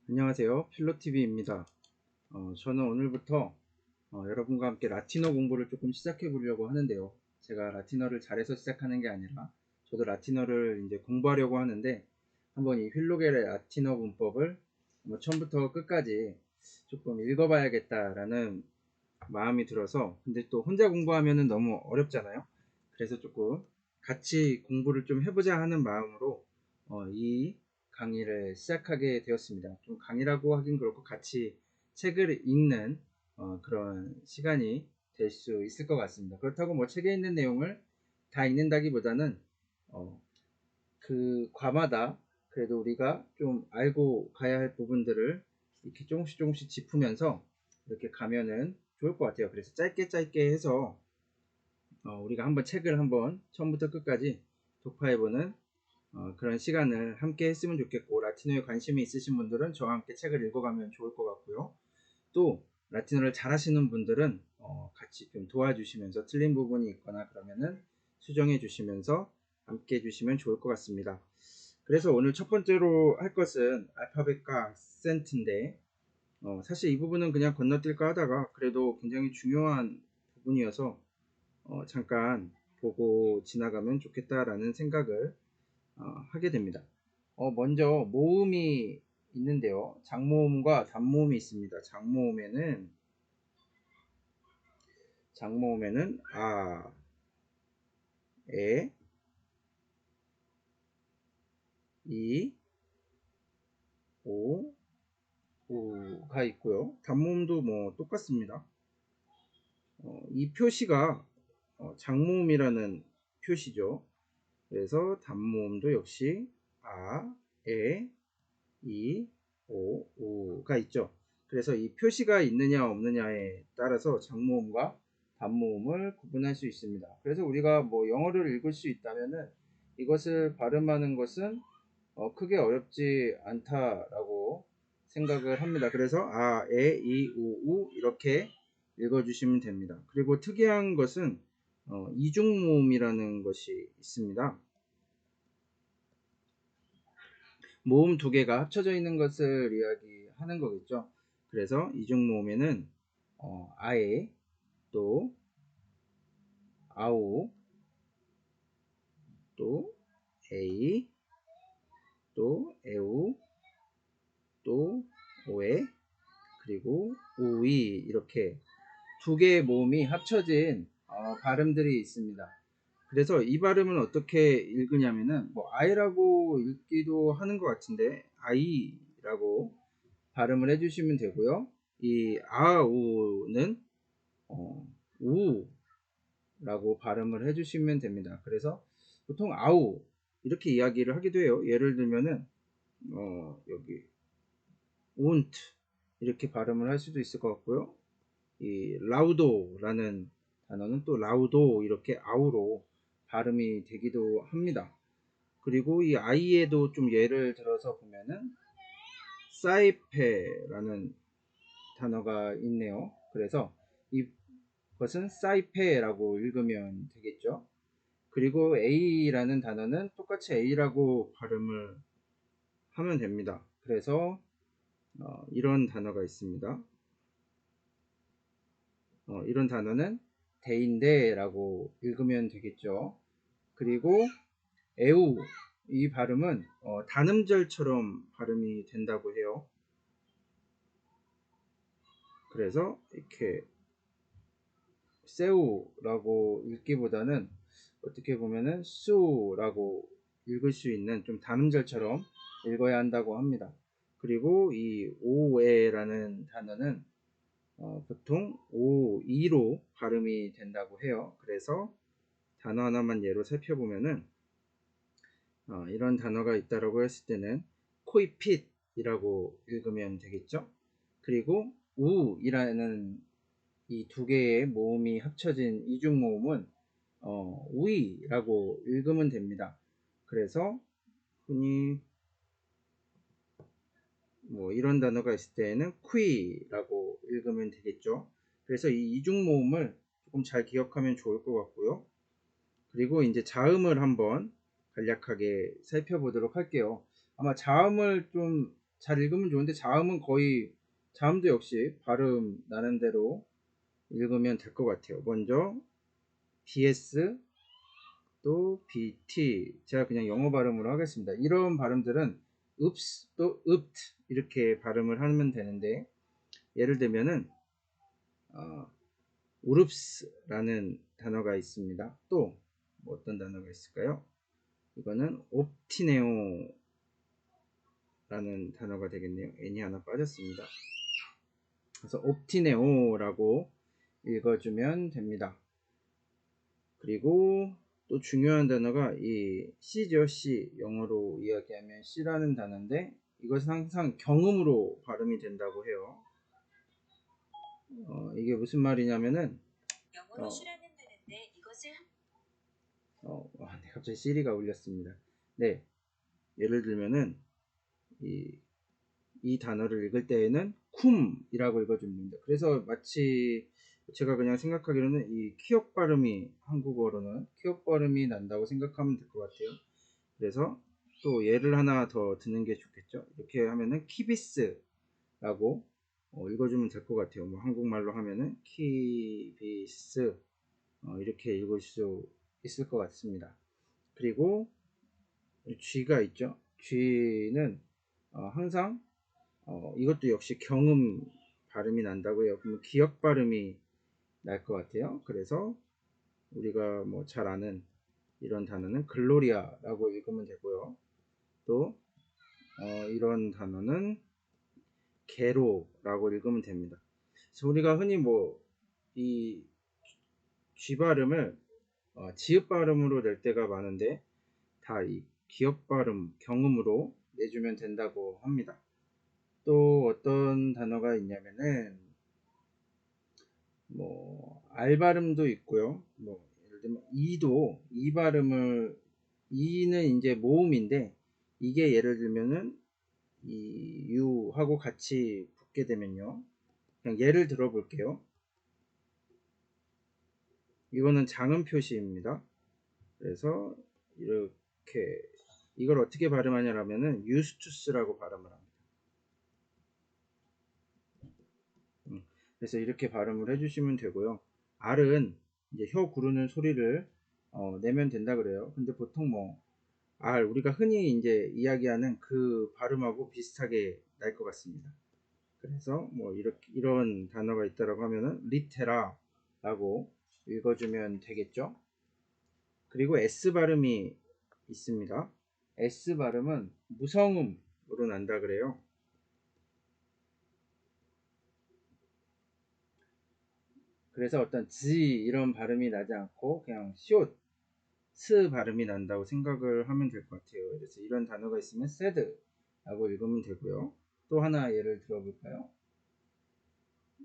안녕하세요. 필로TV입니다. 저는 오늘부터 여러분과 함께 라틴어 공부를 조금 시작해 보려고 하는데요. 제가 라틴어를 잘해서 시작하는 게 아니라 저도 라틴어를 이제 공부하려고 하는데 한번 이 필로겔의 라틴어 문법을 처음부터 끝까지 조금 읽어봐야겠다라는 마음이 들어서, 근데 또 혼자 공부하면 너무 어렵잖아요. 그래서 조금 같이 공부를 좀 해보자 하는 마음으로 이 강의를 시작하게 되었습니다. 좀 강의라고 하긴 그렇고 같이 책을 읽는 그런 시간이 될 수 있을 것 같습니다. 그렇다고 뭐 책에 있는 내용을 다 읽는다기보다는 어, 그 과마다 그래도 우리가 좀 알고 가야 할 부분들을 이렇게 조금씩 조금씩 짚으면서 이렇게 가면은 좋을 것 같아요. 그래서 짧게 짧게 해서 우리가 한번 책을 한번 처음부터 끝까지 독파해보는 그런 시간을 함께 했으면 좋겠고, 라틴어에 관심이 있으신 분들은 저와 함께 책을 읽어가면 좋을 것 같고요. 또 라틴어를 잘하시는 분들은 같이 좀 도와주시면서 틀린 부분이 있거나 그러면은 수정해 주시면서 함께 해주시면 좋을 것 같습니다. 그래서 오늘 첫 번째로 할 것은 알파벳과 악센트인데, 사실 이 부분은 그냥 건너뛸까 하다가 그래도 굉장히 중요한 부분이어서 잠깐 보고 지나가면 좋겠다라는 생각을 하게 됩니다. 먼저 모음이 있는데요. 장모음과 단모음이 있습니다. 장모음에는 아, 에, 이, 오, 우가 있고요. 단모음도 뭐 똑같습니다. 이 표시가 장모음이라는 표시죠. 그래서 단모음도 역시 아, 에, 이, 오, 우가 있죠. 그래서 이 표시가 있느냐 없느냐에 따라서 장모음과 단모음을 구분할 수 있습니다. 그래서 우리가 뭐 영어를 읽을 수 있다면은 이것을 발음하는 것은 크게 어렵지 않다라고 생각을 합니다. 그래서 아, 에, 이, 우 이렇게 읽어주시면 됩니다. 그리고 특이한 것은 이중모음이라는 것이 있습니다. 모음 두 개가 합쳐져 있는 것을 이야기하는 거겠죠. 그래서 이중모음에는 아에, 또 아우, 또 에이, 또 에우, 또 오에, 그리고 우이, 이렇게 두 개의 모음이 합쳐진 발음들이 있습니다. 그래서 이 발음은 어떻게 읽으냐면은 뭐 아이라고 읽기도 하는 것 같은데 아이라고 발음을 해주시면 되고요. 이 아우는 우라고 발음을 해주시면 됩니다. 그래서 보통 아우 이렇게 이야기를 하기도 해요. 예를 들면은 여기 온트 이렇게 발음을 할 수도 있을 것 같고요. 이 라우도라는 단어는 또 라우도 이렇게 아우로 발음이 되기도 합니다. 그리고 이 아이에도 좀 예를 들어서 보면은 사이페라는 단어가 있네요. 그래서 이것은 사이페라고 읽으면 되겠죠. 그리고 A라는 단어는 똑같이 A라고 발음을 하면 됩니다. 그래서 이런 단어가 있습니다. 이런 단어는 대인대라고 읽으면 되겠죠. 그리고 애우 이 발음은 단음절처럼 발음이 된다고 해요. 그래서 이렇게 새우라고 읽기보다는 어떻게 보면은 수라고 읽을 수 있는 좀 단음절처럼 읽어야 한다고 합니다. 그리고 이 오에라는 단어는 보통 오이로 발음이 된다고 해요. 그래서 단어 하나만 예로 살펴보면은 이런 단어가 있다라고 했을 때는 코이핏이라고 읽으면 되겠죠. 그리고 우이라는 이 두 개의 모음이 합쳐진 이중 모음은 우이라고 읽으면 됩니다. 그래서 흔히 뭐 이런 단어가 있을 때에는 퀴라고 읽으면 되겠죠. 그래서 이 이중 모음을 조금 잘 기억하면 좋을 것 같고요. 그리고 이제 자음을 한번 간략하게 살펴보도록 할게요. 아마 자음을 좀 잘 읽으면 좋은데 자음은 거의 자음도 역시 발음 나는 대로 읽으면 될 것 같아요. 먼저 BS 또 BT 제가 그냥 영어 발음으로 하겠습니다. 이런 발음들은 oops 또 oopt 이렇게 발음을 하면 되는데 예를 들면은 우릅스라는 단어가 있습니다. 또 뭐 어떤 단어가 있을까요? 이거는 옵티네오라는 단어가 되겠네요. n이 하나 빠졌습니다. 그래서 옵티네오라고 읽어주면 됩니다. 그리고 또 중요한 단어가 이 C죠. C. 영어로 이야기하면 C라는 단어인데 이것은 항상 경음으로 발음이 된다고 해요. 이게 무슨 말이냐면은 영어로 C라는 단어인데 이것을 네, 갑자기 시리가 울렸습니다. 네, 예를 들면은 이 단어를 읽을 때에는 쿰이라고 읽어줍니다. 그래서 마치 제가 그냥 생각하기로는 이 키역 발음이 한국어로는 키역 발음이 난다고 생각하면 될 것 같아요. 그래서 또 예를 하나 더 드는 게 좋겠죠. 이렇게 하면은 키비스라고 읽어주면 될 것 같아요. 뭐 한국말로 하면은 키비스 이렇게 읽을 수 있을 것 같습니다. 그리고 G가 있죠. G는 항상 이것도 역시 경음 발음이 난다고 해요. 그러면 기역 발음이 날 것 같아요. 그래서 우리가 뭐 잘 아는 이런 단어는 글로리아라고 읽으면 되고요. 또 이런 단어는 게로라고 읽으면 됩니다. 그래서 우리가 흔히 뭐 이 G 발음을 지읒 발음으로 낼 때가 많은데 다 이 기역 발음 경음으로 내주면 된다고 합니다. 또 어떤 단어가 있냐면은 뭐 알 발음도 있고요. 뭐 예를 들면 이도 이 발음을 이는 이제 모음인데 이게 예를 들면은 이 유하고 같이 붙게 되면요. 그냥 예를 들어 볼게요. 이거는 장음 표시입니다. 그래서 이렇게 이걸 어떻게 발음하냐라면은 유스투스라고 발음을 합니다. 그래서 이렇게 발음을 해주시면 되고요. R은 이제 혀 구르는 소리를 내면 된다 그래요. 근데 보통 뭐 R 우리가 흔히 이제 이야기하는 그 발음하고 비슷하게 날 것 같습니다. 그래서 뭐 이렇게 이런 단어가 있다라고 하면은 리테라라고 읽어주면 되겠죠. 그리고 S 발음이 있습니다. S 발음은 무성음으로 난다 그래요. 그래서 어떤 Z 이런 발음이 나지 않고 그냥 숏, 스 발음이 난다고 생각을 하면 될 것 같아요. 그래서 이런 단어가 있으면 sad라고 읽으면 되고요. 또 하나 예를 들어볼까요?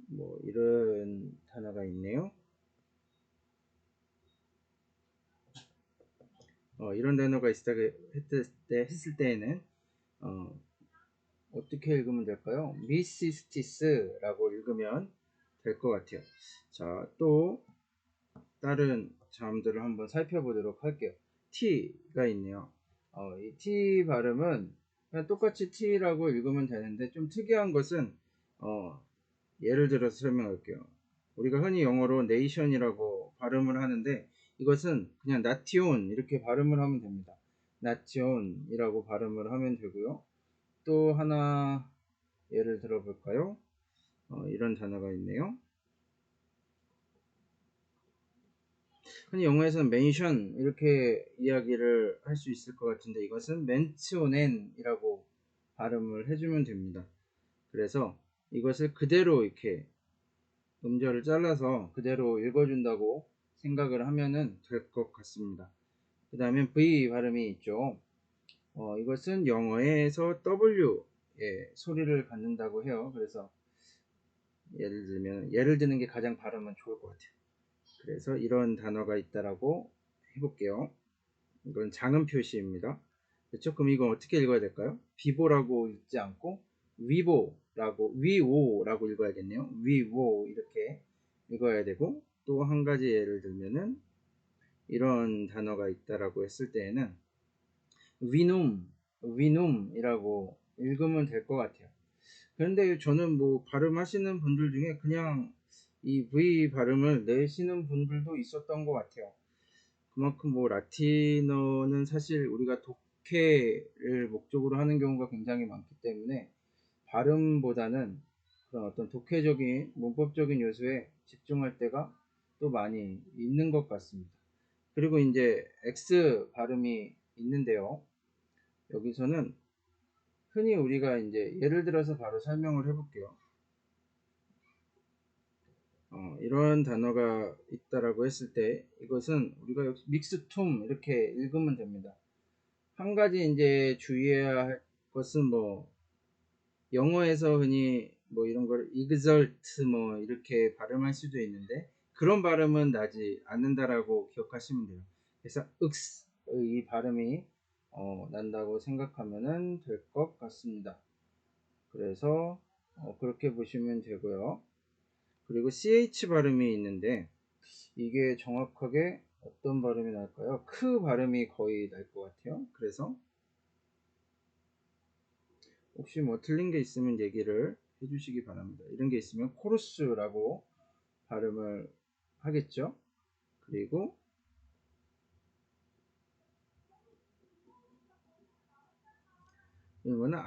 뭐 이런 단어가 있네요. 이런 단어가 했을 때에는 어떻게 읽으면 될까요? 미시스티스라고 읽으면 될 것 같아요. 자, 또 다른 자음들을 한번 살펴보도록 할게요. T가 있네요. 이 T 발음은 그냥 똑같이 T라고 읽으면 되는데 좀 특이한 것은 예를 들어서 설명할게요. 우리가 흔히 영어로 nation이라고 발음을 하는데 이것은 그냥 nation 이렇게 발음을 하면 됩니다. nation이라고 발음을 하면 되고요. 또 하나 예를 들어볼까요? 이런 단어가 있네요. 흔히 영어에서는 mention 이렇게 이야기를 할 수 있을 것 같은데 이것은 mention이라고 발음을 해주면 됩니다. 그래서 이것을 그대로 이렇게 음절을 잘라서 그대로 읽어준다고 생각을 하면은 될 것 같습니다. 그 다음에 V 발음이 있죠. 이것은 영어에서 W의 소리를 갖는다고 해요. 그래서 예를 드는 게 가장 발음은 좋을 것 같아요. 그래서 이런 단어가 있다라고 해볼게요. 이건 장음 표시입니다. 그렇죠? 그럼 이건 어떻게 읽어야 될까요? 비보라고 읽지 않고 위오라고 읽어야겠네요. 위오 이렇게 읽어야 되고 또 한 가지 예를 들면은 이런 단어가 있다라고 했을 때에는 위눔이라고 읽으면 될 것 같아요. 그런데 저는 뭐 발음하시는 분들 중에 그냥 이 V 발음을 내시는 분들도 있었던 것 같아요. 그만큼 뭐 라틴어는 사실 우리가 독해를 목적으로 하는 경우가 굉장히 많기 때문에 발음보다는 그런 어떤 독해적인 문법적인 요소에 집중할 때가 또 많이 있는 것 같습니다. 그리고 이제 X 발음이 있는데요. 여기서는 흔히 우리가 이제 예를 들어서 바로 설명을 해볼게요. 이런 단어가 있다라고 했을 때 이것은 우리가 믹스툼 이렇게 읽으면 됩니다. 한 가지 이제 주의해야 할 것은 뭐 영어에서 흔히 뭐 이런 걸 exalt 뭐 이렇게 발음할 수도 있는데 그런 발음은 나지 않는다라고 기억하시면 돼요. 그래서 윽스 이 발음이 난다고 생각하면 될 것 같습니다. 그래서 그렇게 보시면 되고요. 그리고 ch 발음이 있는데 이게 정확하게 어떤 발음이 날까요? 크 발음이 거의 날 것 같아요. 그래서 혹시 뭐 틀린 게 있으면 얘기를 해주시기 바랍니다. 이런 게 있으면 코러스라고 발음을 하겠죠. 그리고 이거는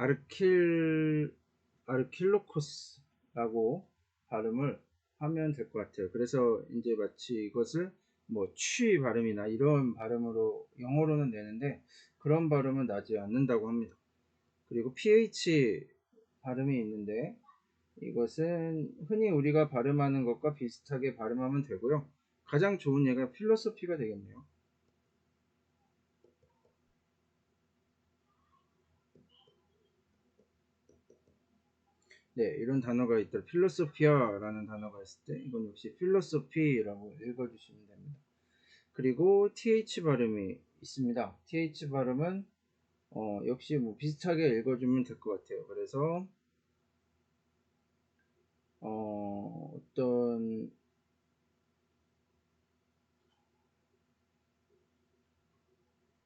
아르킬로코스라고 발음을 하면 될 것 같아요. 그래서 이제 마치 이것을 뭐 취 발음이나 이런 발음으로 영어로는 내는데 그런 발음은 나지 않는다고 합니다. 그리고 ph 발음이 있는데 이것은 흔히 우리가 발음하는 것과 비슷하게 발음하면 되고요. 가장 좋은 예가 필로소피가 되겠네요. 네, 이런 단어가 있다. 필로소피아라는 단어가 있을 때 이건 역시 필로소피라고 읽어주시면 됩니다. 그리고 th 발음이 있습니다. th 발음은 역시 뭐 비슷하게 읽어주면 될 것 같아요. 그래서 어떤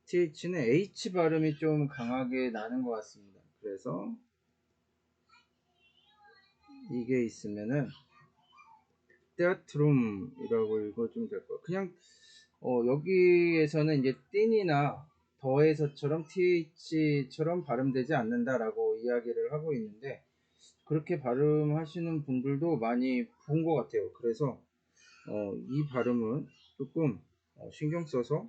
th는 h 발음이 좀 강하게 나는 것 같습니다. 그래서 이게 있으면은 테아트룸이라고 읽어주면 될 거예요. 그냥 여기에서는 이제 띵이나 더에서처럼 th처럼 발음되지 않는다라고 이야기를 하고 있는데 그렇게 발음하시는 분들도 많이 본 것 같아요. 그래서 이 발음은 조금 신경 써서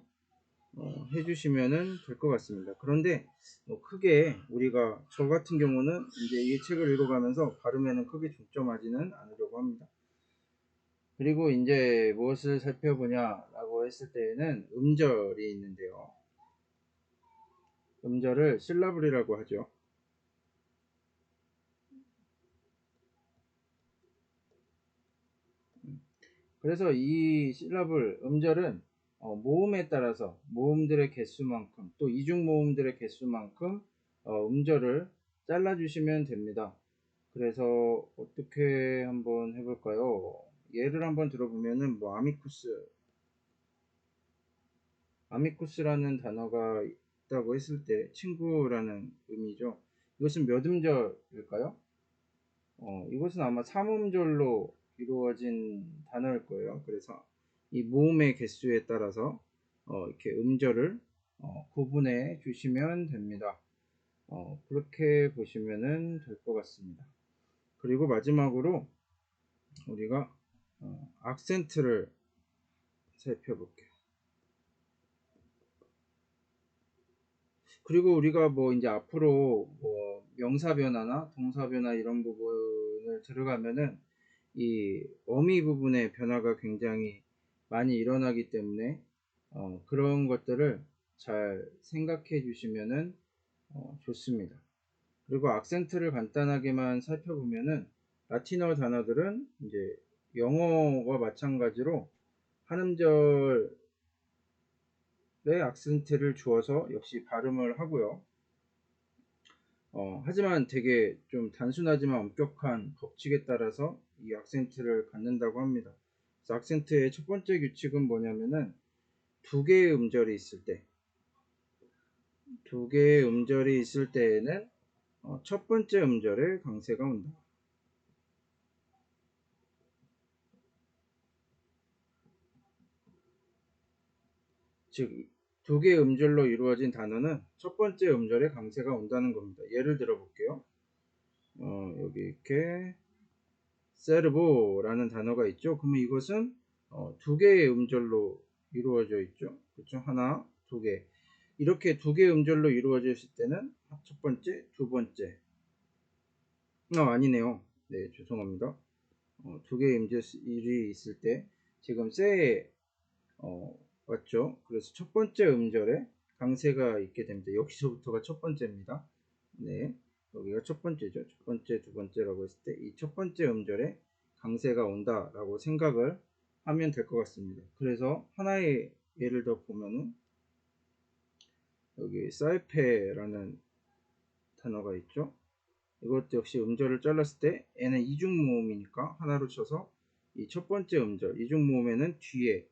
해주시면 될 것 같습니다. 그런데 크게 우리가 저 같은 경우는 이제 이 책을 읽어가면서 발음에는 크게 중점하지는 않으려고 합니다. 그리고 이제 무엇을 살펴보냐라고 했을 때에는 음절이 있는데요. 음절을 실라블이라고 하죠. 그래서 이 실라블 음절은 모음에 따라서 모음들의 개수만큼 또 이중 모음들의 개수만큼 음절을 잘라주시면 됩니다. 그래서 어떻게 한번 해볼까요? 예를 한번 들어보면은 뭐 아미쿠스라는 단어가 있다고 했을 때 친구라는 의미죠. 이것은 몇 음절일까요? 이것은 아마 3음절로 이루어진 단어일 거예요. 그래서 이 모음의 개수에 따라서 이렇게 음절을 구분해 주시면 됩니다. 그렇게 보시면 될 것 같습니다. 그리고 마지막으로 우리가 악센트를 살펴볼게요. 그리고 우리가 뭐 이제 앞으로 뭐 명사 변화나 동사 변화 이런 부분을 들어가면은 이 어미 부분의 변화가 굉장히 많이 일어나기 때문에 그런 것들을 잘 생각해 주시면은 좋습니다. 그리고 악센트를 간단하게만 살펴보면은 라틴어 단어들은 이제 영어와 마찬가지로 한 음절에 악센트를 주어서 역시 발음을 하고요. 하지만 되게 좀 단순하지만 엄격한 법칙에 따라서 이 악센트를 갖는다고 합니다. 그래서 악센트의 첫 번째 규칙은 뭐냐면은 두 개의 음절이 있을 때, 두 개의 음절이 있을 때에는 첫 번째 음절에 강세가 온다. 즉, 두 개의 음절로 이루어진 단어는 첫 번째 음절에 강세가 온다는 겁니다. 예를 들어 볼게요. 여기 이렇게 세르보라는 단어가 있죠. 그러면 이것은 두 개의 음절로 이루어져 있죠. 그렇죠? 하나, 두 개. 이렇게 두 개의 음절로 이루어져 있을 때는 첫 번째, 두 번째. 아니네요. 네, 죄송합니다. 두 개의 음절이 있을 때 지금 세 맞죠? 그래서 첫 번째 음절에 강세가 있게 됩니다. 여기서부터가 첫 번째입니다. 네, 여기가 첫 번째죠. 첫 번째, 두 번째라고 했을 때 이 첫 번째 음절에 강세가 온다라고 생각을 하면 될 것 같습니다. 그래서 하나의 예를 더 보면은 여기 사이페라는 단어가 있죠. 이것도 역시 음절을 잘랐을 때 얘는 이중모음이니까 하나로 쳐서 이 첫 번째 음절 이중모음에는 뒤에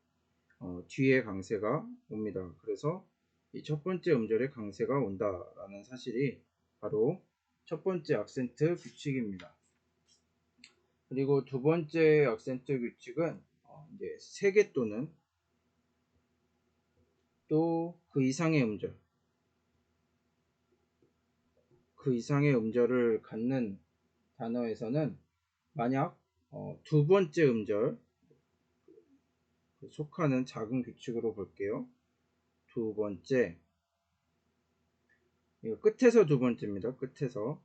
강세가 옵니다. 그래서 이 첫 번째 음절에 강세가 온다라는 사실이 바로 첫 번째 악센트 규칙입니다. 그리고 두 번째 악센트 규칙은 이제 세 개 또는 또 그 이상의 음절을 갖는 단어에서는 만약 두 번째 음절 속하는 작은 규칙으로 볼게요. 두 번째, 이거 끝에서 두 번째입니다. 끝에서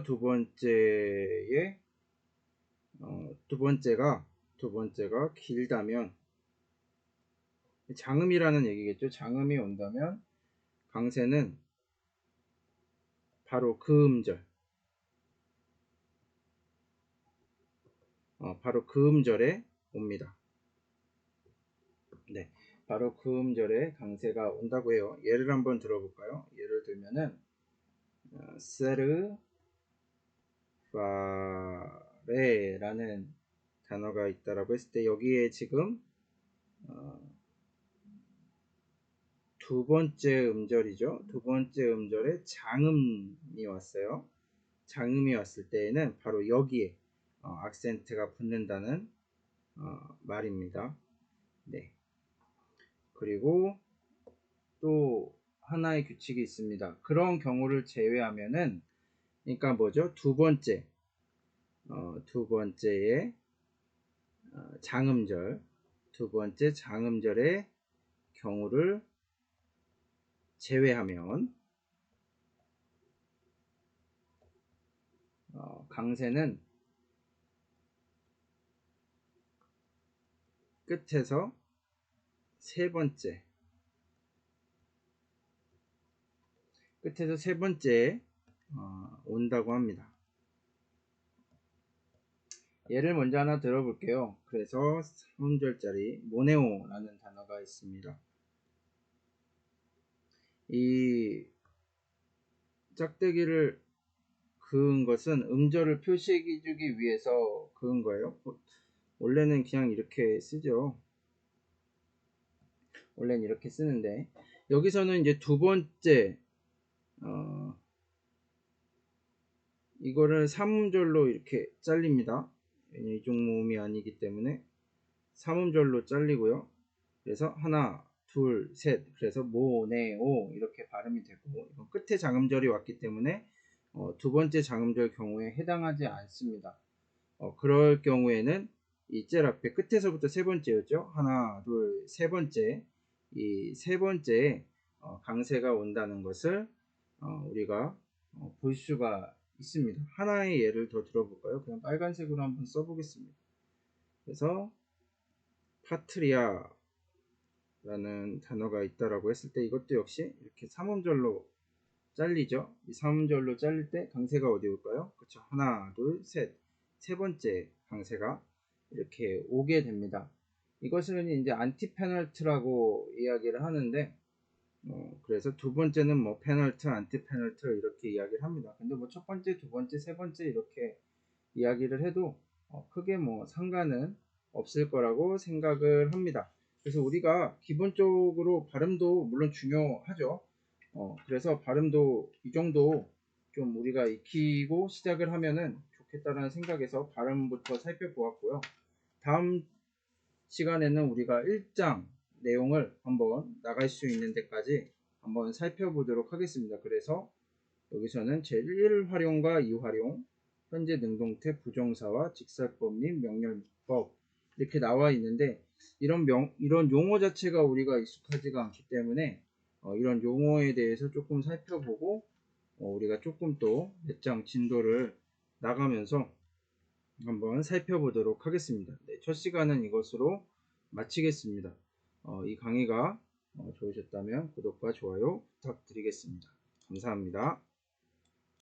두 번째에 두 번째가 길다면 장음이라는 얘기겠죠. 장음이 온다면 강세는 바로 그 음절, 바로 그 음절에 옵니다. 네, 바로 그 음절에 강세가 온다고 해요. 예를 한번 들어볼까요? 예를 들면은 세르 파레라는 단어가 있다라고 했을 때 여기에 지금 두 번째 음절이죠. 두 번째 음절에 장음이 왔어요. 장음이 왔을 때에는 바로 여기에 악센트가 붙는다는 말입니다. 네. 그리고 또 하나의 규칙이 있습니다. 그런 경우를 제외하면은 그러니까 뭐죠? 두 번째의 장음절, 두 번째 장음절의 경우를 제외하면 강세는 끝에서 세 번째에 온다고 합니다. 예를 먼저 하나 들어볼게요. 그래서 3음절짜리 모네오라는 단어가 있습니다. 이 짝대기를 그은 것은 음절을 표시해주기 위해서 그은 거예요. 원래는 그냥 이렇게 쓰죠. 원래는 이렇게 쓰는데 여기서는 이제 두 번째 이거를 3음절로 이렇게 잘립니다. 이중모음이 아니기 때문에 3음절로 잘리고요. 그래서 하나, 둘, 셋. 그래서 모네오 이렇게 발음이 되고 이건 끝에 장음절이 왔기 때문에 두 번째 장음절 경우에 해당하지 않습니다. 그럴 경우에는 이 젤 앞에 끝에서부터 세 번째였죠. 하나, 둘, 세 번째. 이 세 번째에 강세가 온다는 것을 우리가 볼 수가 있습니다. 하나의 예를 더 들어볼까요? 그냥 빨간색으로 한번 써보겠습니다. 그래서 파트리아라는 단어가 있다라고 했을 때 이것도 역시 이렇게 3음절로 잘리죠. 이 3음절로 잘릴 때 강세가 어디 올까요? 그렇죠. 하나, 둘, 셋. 세 번째 강세가 이렇게 오게 됩니다. 이것은 이제 안티 페널트라고 이야기를 하는데 그래서 두 번째는 뭐 페널트, 안티 페널트 이렇게 이야기를 합니다. 근데 뭐 첫 번째, 두 번째, 세 번째 이렇게 이야기를 해도 크게 뭐 상관은 없을 거라고 생각을 합니다. 그래서 우리가 기본적으로 발음도 물론 중요하죠. 그래서 발음도 이 정도 좀 우리가 익히고 시작을 하면은 좋겠다라는 생각에서 발음부터 살펴보았고요. 다음 시간에는 우리가 1장 내용을 한번 나갈 수 있는 데까지 한번 살펴보도록 하겠습니다. 그래서 여기서는 제1 활용과 2 활용, 현재 능동태 부정사와 직설법 및 명령법 이렇게 나와 있는데 이런 용어 자체가 우리가 익숙하지가 않기 때문에 이런 용어에 대해서 조금 살펴보고 우리가 조금 또 몇 장 진도를 나가면서 한번 살펴보도록 하겠습니다. 네, 첫 시간은 이것으로 마치겠습니다. 이 강의가 좋으셨다면 구독과 좋아요 부탁드리겠습니다. 감사합니다.